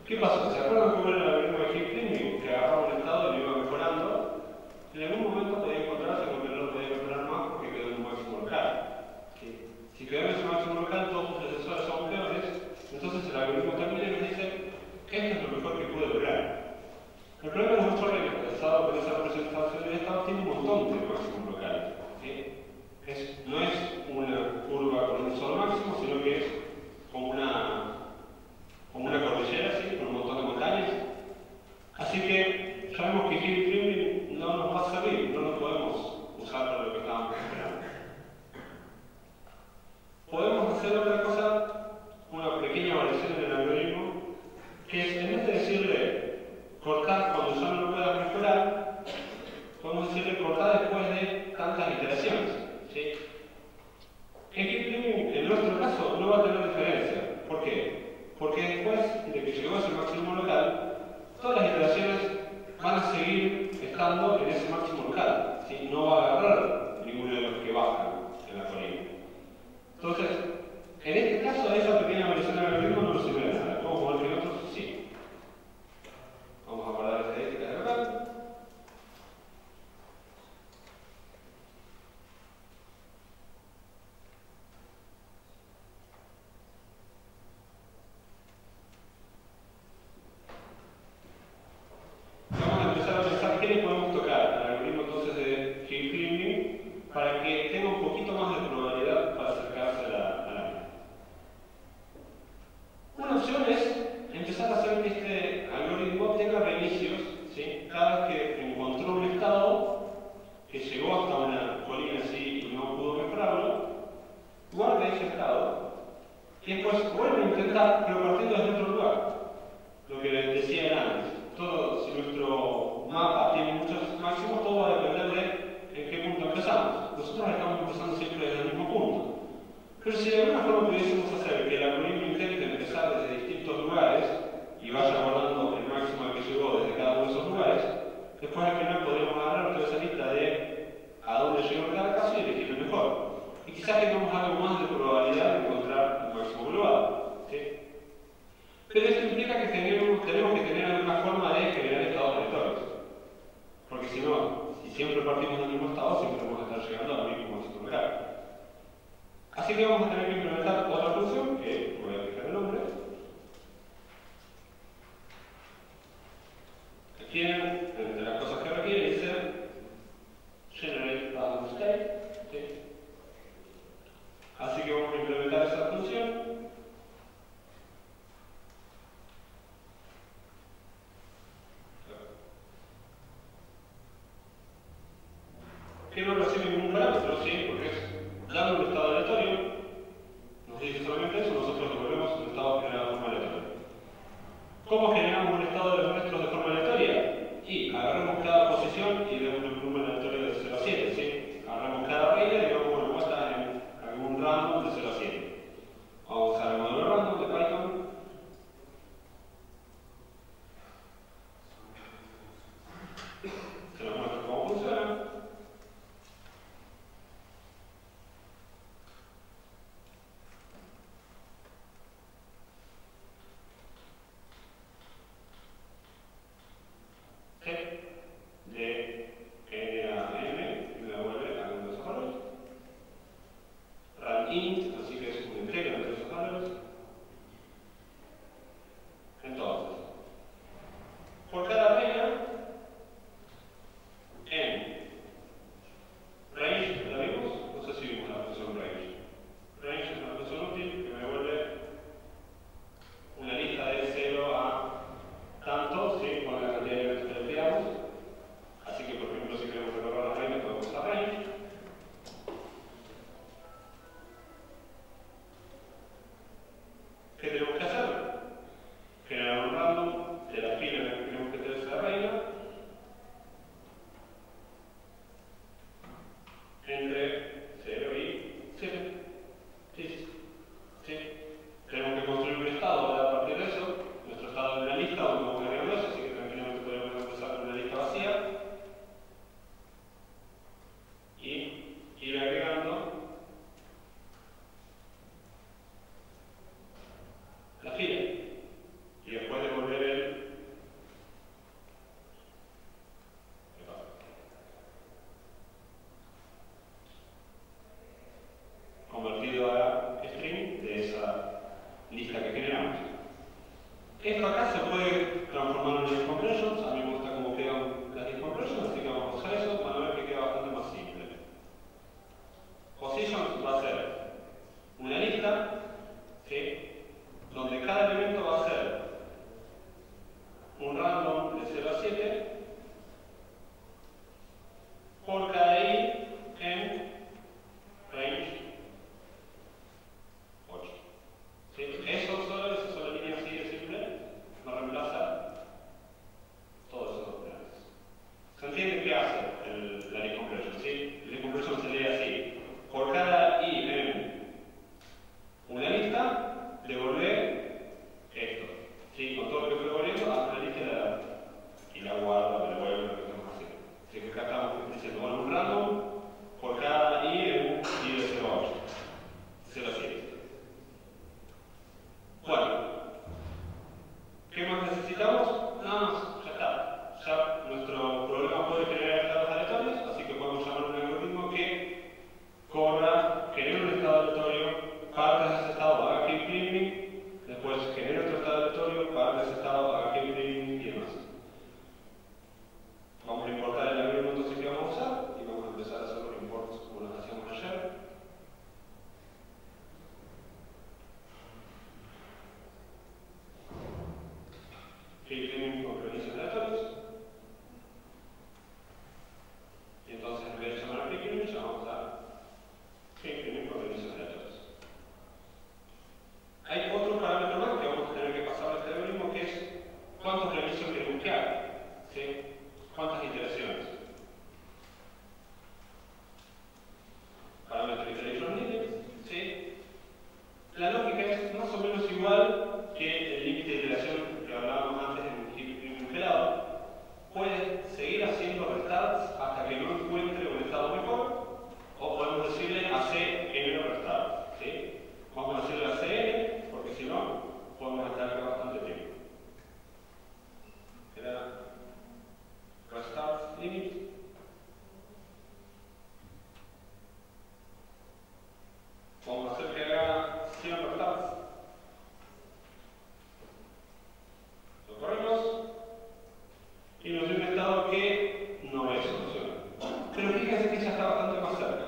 ¿Qué pasó? ¿Se acuerdan cómo era el algoritmo de Heap Cleaning? Que agarraba un estado y lo iba mejorando. En algún momento podía encontrarse con que no lo podía mejorar más porque quedó en un máximo local. ¿Sí? Si quedó en ese máximo local, todos sus sucesores son peores, entonces el algoritmo termina y nos dice: esto es lo mejor que pude lograr. El problema es nuestro regla, pensado con esa representación del estado, tiene un montón de máximos locales. ¿Sí? No es una curva con un solo máximo, sino que es como una cordillera, ¿sí? Con un montón de montañas. Así que sabemos que Heap Cleaning no nos va a servir, no lo podemos usar para lo que estábamos esperando. Podemos hacer otra cosa, una pequeña variación en el algoritmo, que es, en vez de decirle cortar cuando ya no lo puedas mejorar, podemos decirle cortar después de tantas iteraciones. ¿Sí? En Heap Cleaning, en nuestro caso, no va a tener diferencia. ¿Por qué? Porque después de que llegó a ese máximo local, todas las iteraciones van a seguir estando en ese máximo local. ¿Sí? No va a agarrar ninguno de los que bajan en la colina. Entonces, en este caso, esa pequeña variación del algoritmo no nos sirve de nada. Podemos ver que en otros sí. Vamos a guardar las estadísticas de local. Vamos a empezar a pensar qué le podemos tocar al algoritmo entonces de Heap Cleaning para que tenga un poquito más de probabilidad para acercarse a la meta. Una opción es empezar a hacer que este algoritmo tenga reinicios, ¿sí? Cada vez que encontró un estado que llegó hasta una colina así y no pudo mejorarlo, guarde ese estado y después vuelve a intentar, pero partiendo desde otro lugar. Lo que les decía antes, si nuestro mapa tiene muchos máximos, todo va a depender de en qué punto empezamos. Nosotros estamos empezando siempre desde el mismo punto. Pero si de alguna forma pudiésemos hacer que el algoritmo intente empezar desde distintos lugares y vaya guardando el máximo al que llegó desde cada uno de esos lugares, después al final podríamos agarrar toda esa lista de a dónde llegó en cada caso y elegir el mejor. Y quizás tengamos algo más de probabilidad de encontrar el máximo global. ¿Sí? Pero esto implica que tenemos que tener alguna forma de generar estados aleatorios. Porque si no, si siempre partimos del mismo estado, siempre vamos a estar llegando al mismo máximo local. Así que vamos a tener que implementar otra función, que voy a fijar el nombre. Que tienen, entre las cosas que requiere, dice generate random state. ¿Sí? Así que vamos a implementar esa función. ¿Cómo generamos un estado de los nuestros de forma aleatoria? Y agarramos cada posición y demos un número aleatorio de 0 a 7, ¿sí? Agarramos cada regla y digamos, bueno, vos estás en algún random de 0 a 7. Vamos a usar el módulo random de Python. Se nos muestra cómo funciona. De n a m y me devuelve alguno de esos valores. Run int, así que es un entrega entre esos valores. Entonces, por cada regla, en range, ¿la vimos? No sé si vimos la función range. Range es una función útil que me devuelve una lista de 0 a tanto, ¿sí? Con la cantidad de elementos que le pidamos. Así que, por ejemplo, si queremos recorrer las reglas, podemos usar range. ¿Qué tenemos que hacer? Generar un random de la fila en la que queremos que tener esa regla entre 0 y 7. ¿Sí? ¿Sí? Tenemos que construir un estado a partir de eso. Nuestro estado es una lista donde vamos agregando eso, así que tranquilamente podríamos empezar con una lista vacía y ir agregando la fila y después devolver el convertido a string de esa lista que generamos. Esto acá se puede transformar en list compressions. A mí me gusta cómo quedan las list compressions, así que vamos a usar eso. Van a ver que queda bastante más simple. Positions va a ser una lista, ¿sí? Donde cada elemento va a ser un random de 0 a 7 por cada i en range 8. ¿Sí? Eso solo, esa sola línea así de simple, nos reemplaza todos esos operaciones. ¿Se entiende qué hace la decompression? ¿Sí? La decompression se lee así. Por cada i en una lista, devolver esto. ¿Sí? Con todo lo que fue devolviendo, hace una lista y la guarda, me devuelve lo que estamos haciendo. Así que acá estamos diciendo, bueno, un random por cada i en un i de 0 a 8. 0 a 7. Bueno, ¿qué más necesitamos? Nada más, ya está. Ya nuestro programa puede generar estados aleatorios, así que podemos llamar un algoritmo que genera un estado aleatorio, parte de ese estado haga keep cleaning, después genera otro estado aleatorio, parte de ese estado haga keep cleaning y demás. Vamos a importar el algoritmo entonces que vamos a usar y vamos a empezar a hacer los imports como los hacíamos ayer. Keep cleaning con premisas aleatorios. Y entonces en vez de llamar a keep cleaning, llamamos a keep cleaning con premisas aleatorios. Hay otro parámetro más que vamos a tener que pasar a este algoritmo, que es cuántos premisas queremos que haga. ¿Sí? ¿Cuántas iteraciones? Parámetro iteration limit. ¿Sí? La lógica es más o menos igual que el límite de iteración que hablábamos antes en keep pelado. Puede seguir haciendo restarts hasta que no encuentre un estado mejor, o podemos decirle hace n restarts. ¿Sí? Vamos a decirle hace n, porque si no, podemos estar acá bastante tiempo. Era restart limit. Vamos a hacer que haga 100 restarts. Lo corremos y nos dio un estado que no es solución. Pero fíjense que ya está bastante más cerca.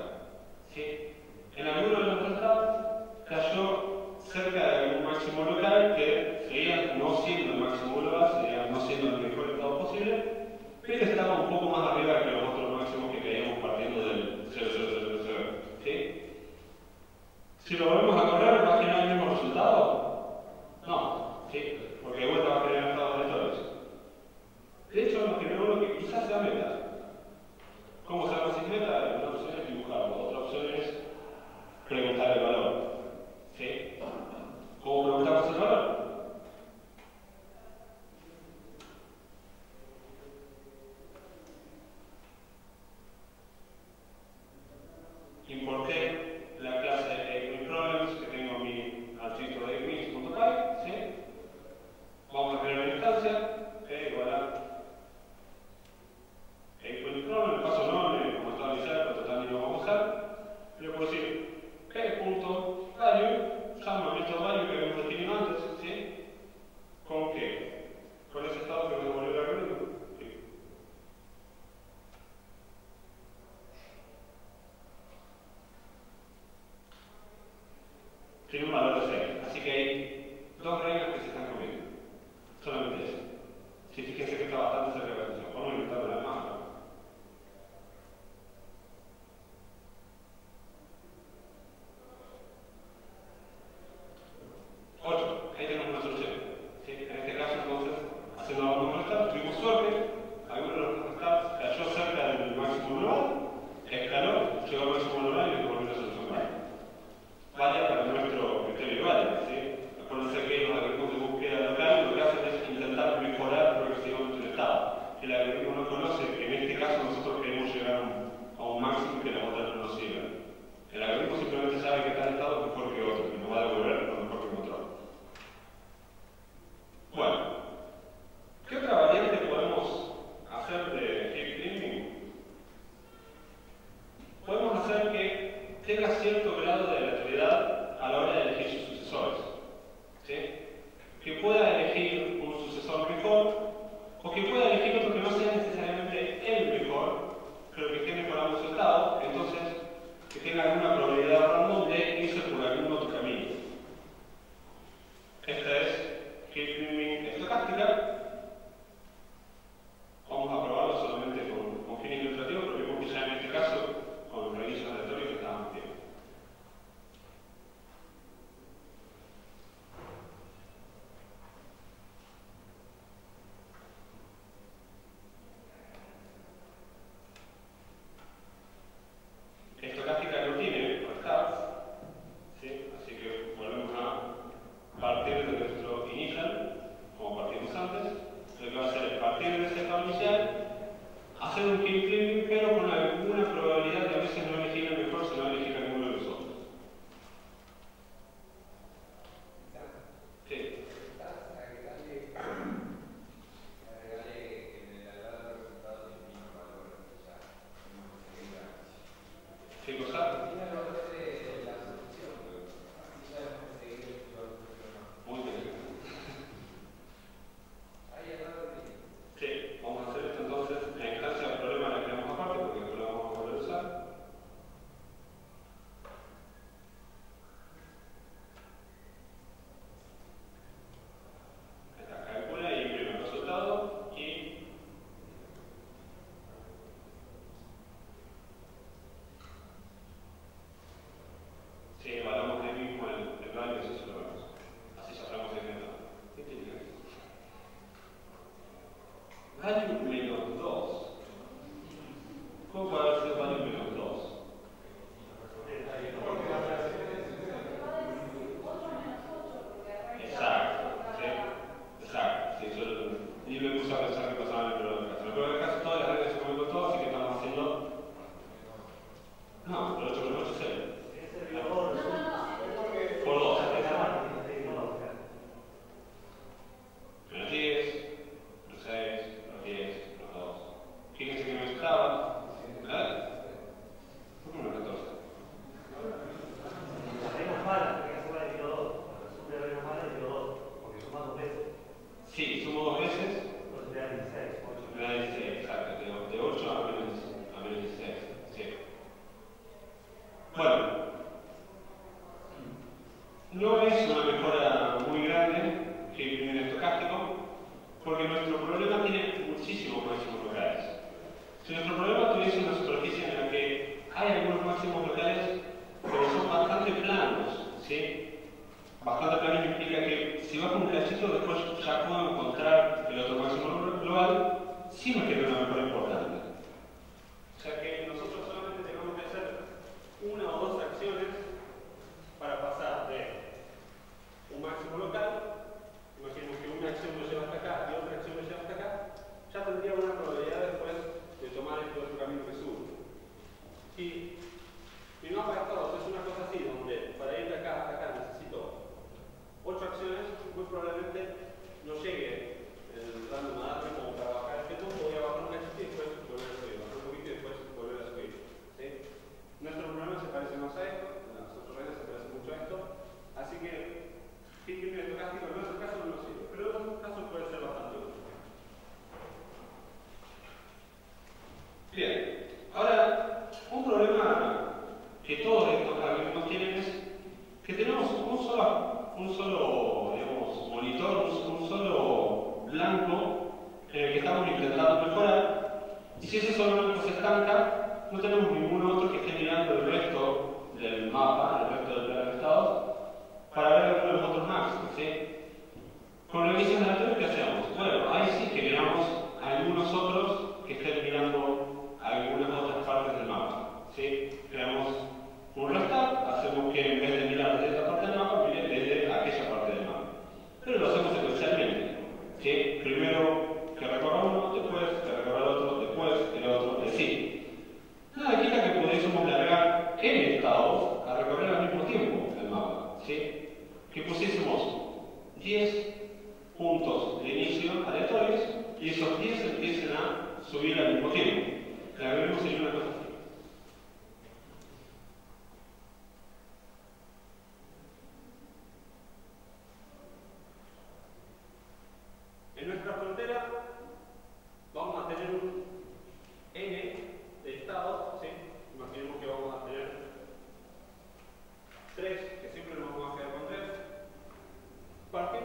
¿Sí? En alguno de los restarts cayó cerca de algún máximo local que seguía no siendo el máximo global, seguía no siendo el mejor estado posible, pero estaba un poco más arriba que los otros máximos que caíamos partiendo del 0,000. ¿Sí? Si lo volvemos a correr, ¿va a generar el mismo resultado? No, ¿sí? Porque de vuelta va a generar Esta es Hilfring estocástica. Vamos a probarlo solamente con fines ilustrativos, pero vimos que ya en este caso, con los requisitos aleatorios, estábamos bien. Estocástica no tiene restarts, ¿sí? Así que volvemos a partir de nuestro initial, como partimos antes. Lo que va a hacer es partir de ese estado inicial, hacer un Hilfring, pero con alguna probabilidad de a veces no elegir el mejor, sino elegir alguno de los otros. Sí. ¿Qué cosa? Muy bien. Sí, vamos a hacer esto entonces. La instancia del problema la creamos aparte porque después la vamos a volver a usar. Acá calcula y imprime el resultado y si evaluamos ahí mismo el value, eso se lo vemos. Así ya hablamos de método. ¿Qué tiene que value menos 2. ¿Cómo puede haber sido value menos 2? Exacto, sí. Exacto, sí, yo ni me puse a pensar que pasaba en el peor caso. En el peor caso todas las reglas se comen con todo, así que estamos haciendo. No, pero 8 con 8 es 0. Por 2. Menos 10, menos 6, menos 10, menos 2. Fíjense que no estaba. ¿Verdad? ¿Cómo menos 14? Sí, sumo 2 veces. Me da 16, exacto. De 8 a menos 16. Sí. Bueno, no es una mejora muy grande que en el estocástico, porque nuestro problema tiene muchísimos máximos locales. Si nuestro problema tuviese una superficie en la que hay algunos máximos locales, pero son bastante planos, ¿sí? Bastante planos implica que si bajo un cachito después ya puedo encontrar el otro máximo global, sí me queda una mejora importante. O sea que nosotros solamente tenemos que hacer una o dos acciones para pasar de un máximo local. Imaginemos que una acción me lleva hasta acá y otra acción me lleva hasta acá. Ya tendría una probabilidad después de tomar este otro camino que sube. Y mi mapa de estados es una cosa así, donde para ir de acá hasta acá necesito 8 acciones, muy probablemente no llegue el random a darme como para bajar este punto, voy a bajar un cachito y después volver a subir, bajar un poquito y después volver a subir. ¿Sí? Nuestro problema se parece más a esto, las otras reglas se parecen mucho a esto, así que Hilfring estocástico en nuestro caso no nos sirve, pero en otros casos puede ser bastante útil. Bien, ahora un problema que todos estos algoritmos tienen es que tenemos un solo digamos, monitor, un solo blanco en el que estamos intentando mejorar, y si ese solo blanco se estanca, no tenemos ningún otro que esté mirando el resto del mapa, el resto del plano de estados, para ver alguno de los otros máximos, ¿sí? Con revisiones aleatorias, ¿qué hacemos? Bueno, ahí sí que miramos a algunos otros que estén mirando algunas otras partes del mapa, ¿sí? Creamos un restart, hacemos que en vez de mirar desde esta parte del mapa, mire desde aquella parte del mapa. Pero lo hacemos secuencialmente, ¿sí? Primero que recorra uno, después que recorra el otro, después el otro, y así. Nada quita que pudiésemos largar n estados a recorrer al mismo tiempo el mapa, ¿sí? Que pusiésemos 10 puntos de inicio aleatorios y esos 10 empiecen a subir al mismo tiempo. El algoritmo sería una cosa así. En nuestra frontera vamos a tener un n de estados, ¿sí? Imaginemos que vamos a tener 3, que siempre nos vamos a quedar con 3. Partimos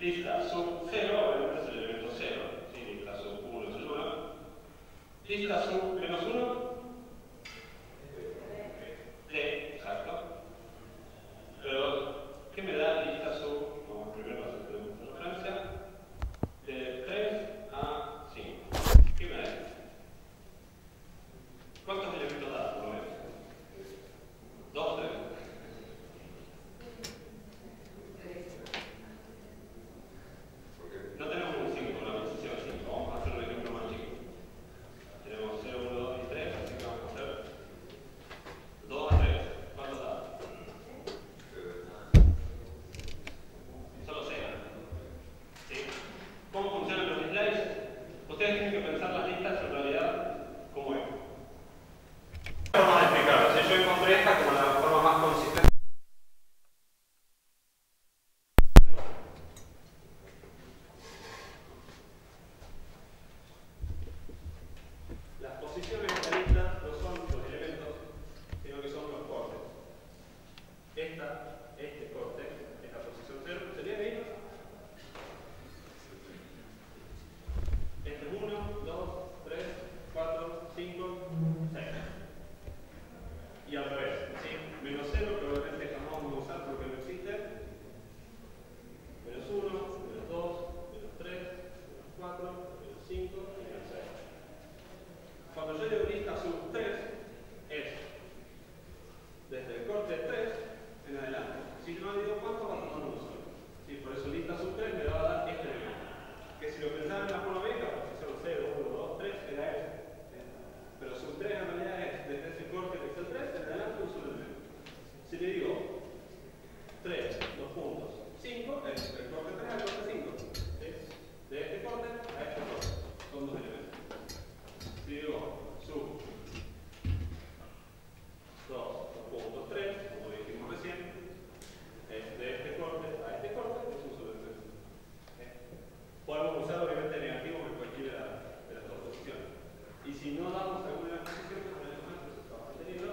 lista sub 0, obviamente es el elemento 0, ¿sí? Lista sub 1 es el 1. Lista sub menos 1, D, exacto. Pero, ¿qué me da lista sub? Vamos primero a hacer una referencia. De 3 a 5. ¿Qué me da? ¿Cuántos elementos da, por lo menos? 2, 3. No tenemos un 5, una posición 5. Vamos a hacer un ejemplo más chico. Tenemos 0, 1, 2 y 3, así que vamos a hacer 2 a 3. ¿Cuánto da? Solo 6. ¿Sí? ¿Cómo funcionan los slides? Ustedes tienen que pensar las listas en realidad como es. Forma de explicarlo. Si yo encontré esta como la forma más consistente. Las posiciones de la lista no son los elementos, sino que son los cortes. Este corte es la posición 0. ¿Sería de ahí? Este es 1, 2, 3, 4, 5, 6. Y al revés, ¿sí? Menos 0, probablemente jamás vamos a usar porque no existe. Menos 1, menos 2, menos 3, menos 4, menos 5 y menos 6. Cuando yo digo lista sub 3, es desde el corte 3 en adelante. Si no digo cuánto, va a tomar uno solo. ¿Sí? Por eso lista sub 3 me va a dar este elemento. Que si lo pensaban en la forma médica, posición 0, 1, 2, 3, era este. Pero sub 3 en realidad es desde ese corte que es el 3 en adelante un solo elemento. Si le digo 3, 2 puntos, 5, es el corte 3 al corte 5. ¿Sí? De este corte a este corte. Son dos elementos. Si digo sub 2 puntos 3, como dijimos recién, es de este corte a este corte, es un solo elemento. Podemos usar obviamente negativo en cualquiera de las dos posiciones. Y si no damos alguna de las posiciones, como el elemento se está manteniendo.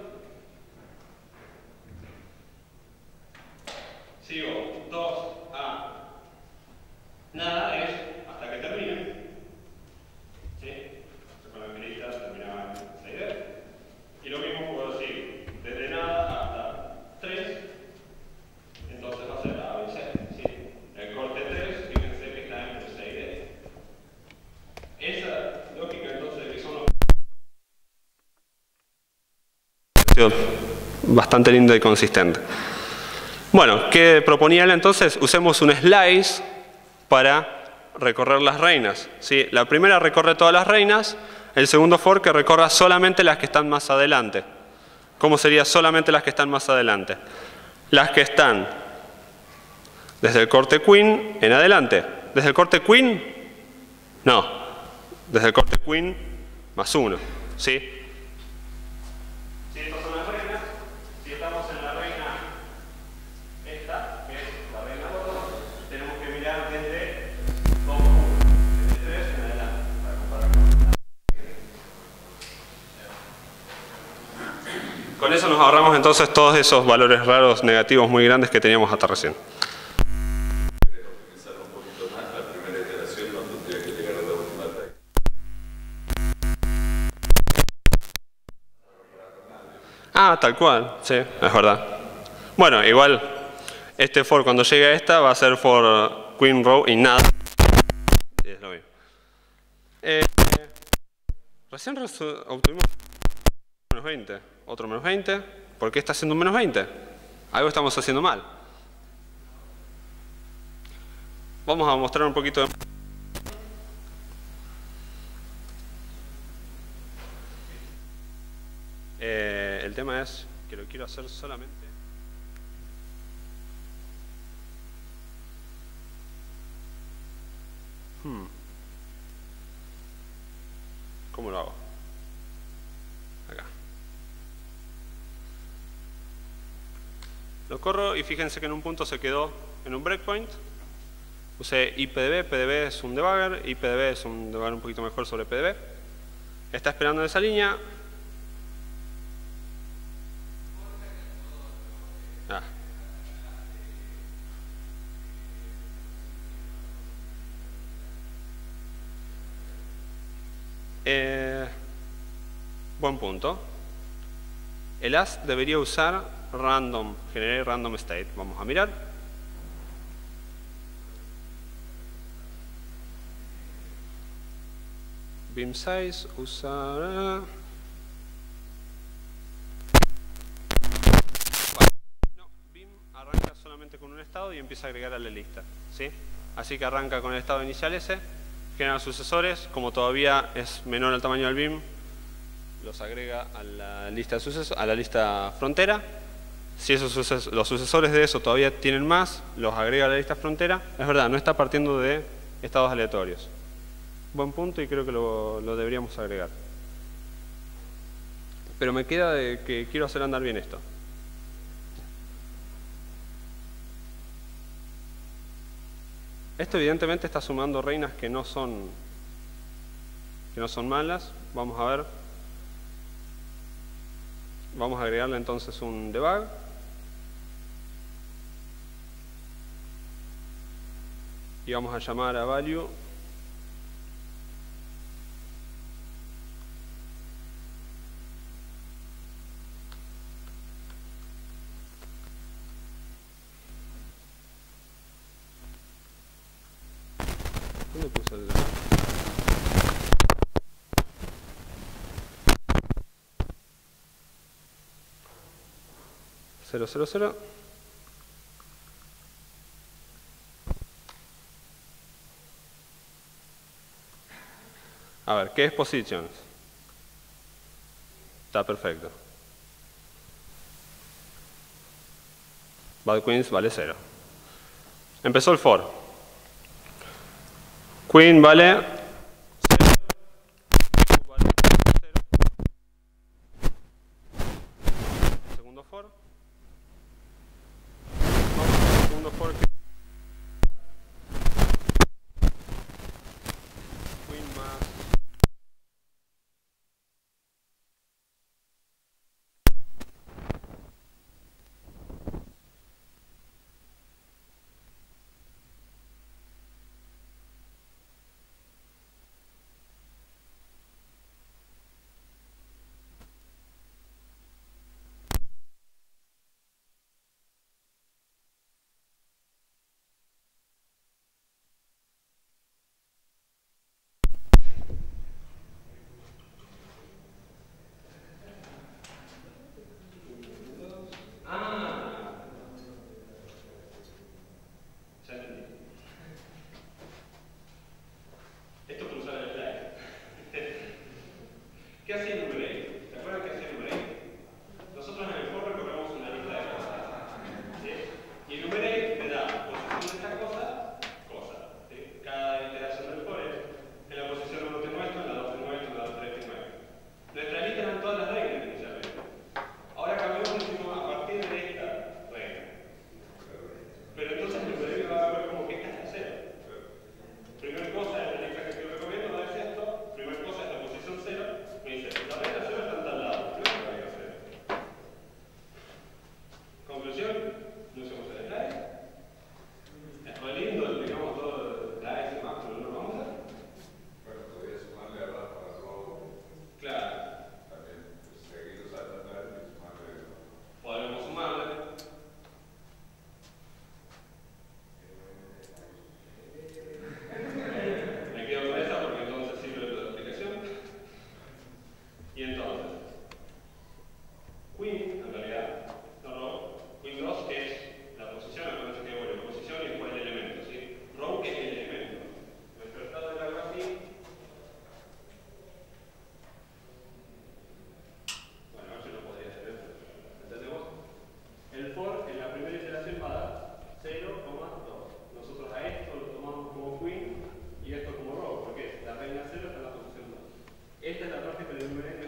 Sigo 2 a nada es hasta que termine. ¿Sí? Recuerden que lista terminaba en 6D. Y lo mismo puedo decir desde nada hasta 3. Entonces va a ser A, B, C. ¿Sí? El corte 3, fíjense que está entre 6 y D. Esa lógica entonces de que son los... bastante lindo y consistente. Bueno, ¿qué proponía él entonces? Usemos un slice para recorrer las reinas. ¿Sí? La primera recorre todas las reinas, el segundo for que recorra solamente las que están más adelante. ¿Cómo sería solamente las que están más adelante? Las que están desde el corte queen en adelante. ¿Desde el corte queen? No. Desde el corte queen más 1. ¿Sí? Si estas son las reinas, si estamos en la reina esta, que es la reina 2, tenemos que mirar desde 2, 1, desde 3 en adelante, para comparar con eso nos ahorramos entonces todos esos valores raros negativos muy grandes que teníamos hasta recién. Ah, tal cual, sí, es verdad. Bueno, igual, este for cuando llegue a esta va a ser for queen row y nada. Es lo mismo. Recién obtuvimos menos 20, otro menos 20. ¿Por qué está haciendo un menos 20? Algo estamos haciendo mal. Vamos a mostrar un poquito de... el tema es que lo quiero hacer solamente... ¿Cómo lo hago? Acá. Lo corro y fíjense que en un punto se quedó en un breakpoint. Usé IPDB, PDB es un debugger, IPDB es un debugger un poquito mejor sobre PDB. Está esperando en esa línea. Buen punto. El as debería usar random, generate random state. Vamos a mirar. Beam size usará... No, Beam arranca solamente con un estado y empieza a agregar a la lista, ¿sí? Así que arranca con el estado inicial ese, genera sucesores, como todavía es menor el tamaño del Beam, los agrega a la lista de a la lista frontera. Si los sucesores de eso todavía tienen más, los agrega a la lista frontera. Es verdad, no está partiendo de estados aleatorios. Buen punto y creo que lo deberíamos agregar. Pero me queda de que quiero hacer andar bien esto. Esto evidentemente está sumando reinas que no son malas. Vamos a ver. Vamos a agregarle entonces un debug. Y vamos a llamar a value ¿dónde puse el 000? A ver, ¿qué es positions? Está perfecto. Bad queens vale 0. Empezó el for. Queen vale 0. Vale 0. Segundo for. Vamos al segundo for. Queen más. ¿Qué hacía enumerate? ¿Te acuerdas qué hacía enumerate? Nosotros en el for recorremos una lista de cosas, ¿sí? Y enumerate te da posición de esta cosa, ¿sí? Cada iteración del for es en la posición 1 tengo esto, en la 2 tengo esto, en la 3 tengo esto. Nuestra lista eran todas las reglas inicialmente. Ahora cambiamos y decimos a partir de esta regla. Pero entonces el enumerate va a ver como que esta es la 0. Primera cosa es la lista que estoy recorriendo, va a decir esto. Primera cosa es la posición 0. Me dice, la regla 0 está en tal lado. Primero la regla 0. Conclusión, no usemos el slide. Es muy lindo, digamos todo el slide y demás, pero no lo vamos a hacer. Bueno, podría sumarle a la para row. Claro. También, seguir usando el slide y sumarle. Podemos sumarle. Me quedo con esa porque entonces sirve de aplicación. Y entonces, Queen, en realidad, no row, Queen 2 que es la posición, acuérdense que bueno, posición y después el elemento, ¿sí? Row que es el elemento. Nuestro estado era algo así. Bueno, a ver si lo podría hacer. ¿Entendemos? El for en la primera iteración va a dar 0,2. Nosotros a esto lo tomamos como Queen y esto como row, porque la reina 0 está en la posición 2. Esta es la parte que le enumeré